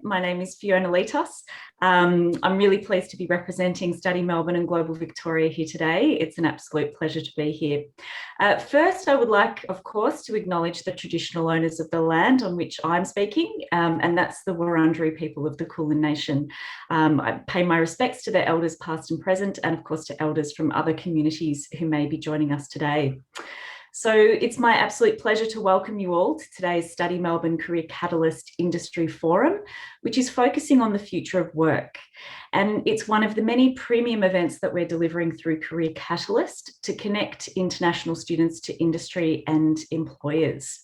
My name is Fiona Letos. I'm really pleased to be representing Study Melbourne and Global Victoria here today. It's an absolute pleasure to be here. First, I would like, of course, to acknowledge the traditional owners of the land on which I'm speaking, and that's the Wurundjeri people of the Kulin Nation. I pay my respects to their elders past and present, and of course to elders from other communities who may be joining us today. So it's my absolute pleasure to welcome you all to today's Study Melbourne Career Catalyst Industry Forum, which is focusing on the future of work. And it's one of the many premium events that we're delivering through Career Catalyst to connect international students to industry and employers.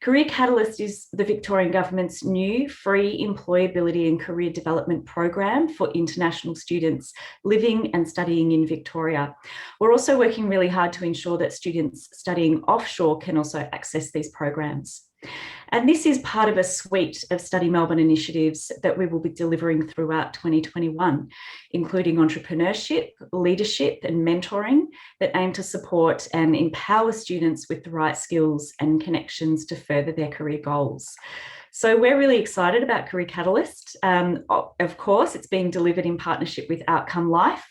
Career Catalyst is the Victorian Government's new free employability and career development program for international students living and studying in Victoria. We're also working really hard to ensure that students studying offshore can also access these programs. And this is part of a suite of Study Melbourne initiatives that we will be delivering throughout 2021, including entrepreneurship, leadership and mentoring that aim to support and empower students with the right skills and connections to further their career goals. So we're really excited about Career Catalyst. Of course, it's being delivered in partnership with Outcome.Life.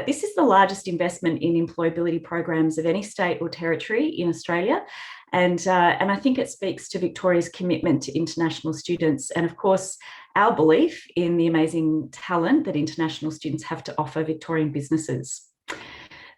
This is the largest investment in employability programs of any state or territory in Australia. And I think it speaks to Victoria's commitment to international students and, of course, our belief in the amazing talent that international students have to offer Victorian businesses.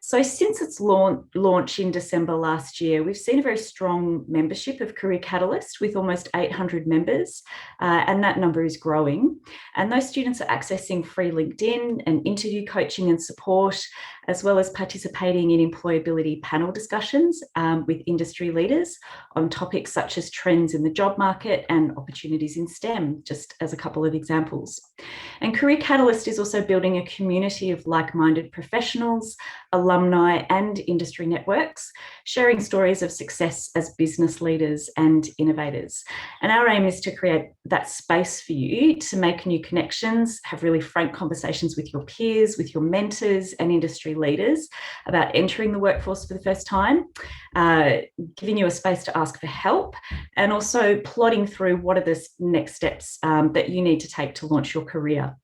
So since its launch in December last year, we've seen a very strong membership of Career Catalyst with almost 800 members, and that number is growing. And those students are accessing free LinkedIn and interview coaching and support, as well as participating in employability panel discussions with industry leaders on topics such as trends in the job market and opportunities in STEM, just as a couple of examples. And Career Catalyst is also building a community of like-minded professionals, alumni and industry networks, sharing stories of success as business leaders and innovators. And our aim is to create that space for you to make new connections, have really frank conversations with your peers, with your mentors and industry leaders about entering the workforce for the first time, giving you a space to ask for help, and also plotting through what are the next steps that you need to take to launch your career.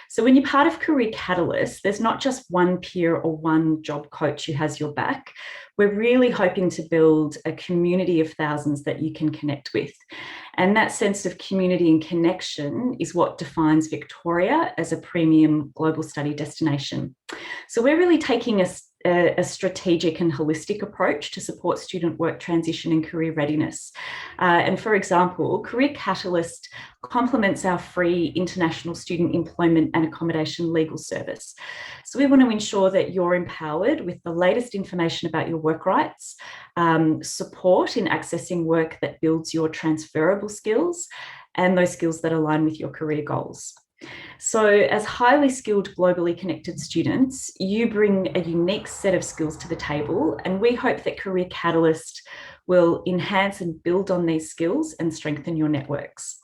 So when you're part of Career Catalyst, there's not just one peer or one job coach who has your back. We're really hoping to build a community of thousands that you can connect with. And that sense of community and connection is what defines Victoria as a premium global study destination. So we're really taking a strategic and holistic approach to support student work transition and career readiness. And for example, Career Catalyst complements our free international student employment and accommodation legal service. So we want to ensure that you're empowered with the latest information about your work rights, support in accessing work that builds your transferable skills, and those skills that align with your career goals. So as highly skilled, globally connected students, you bring a unique set of skills to the table, and we hope that Career Catalyst will enhance and build on these skills and strengthen your networks.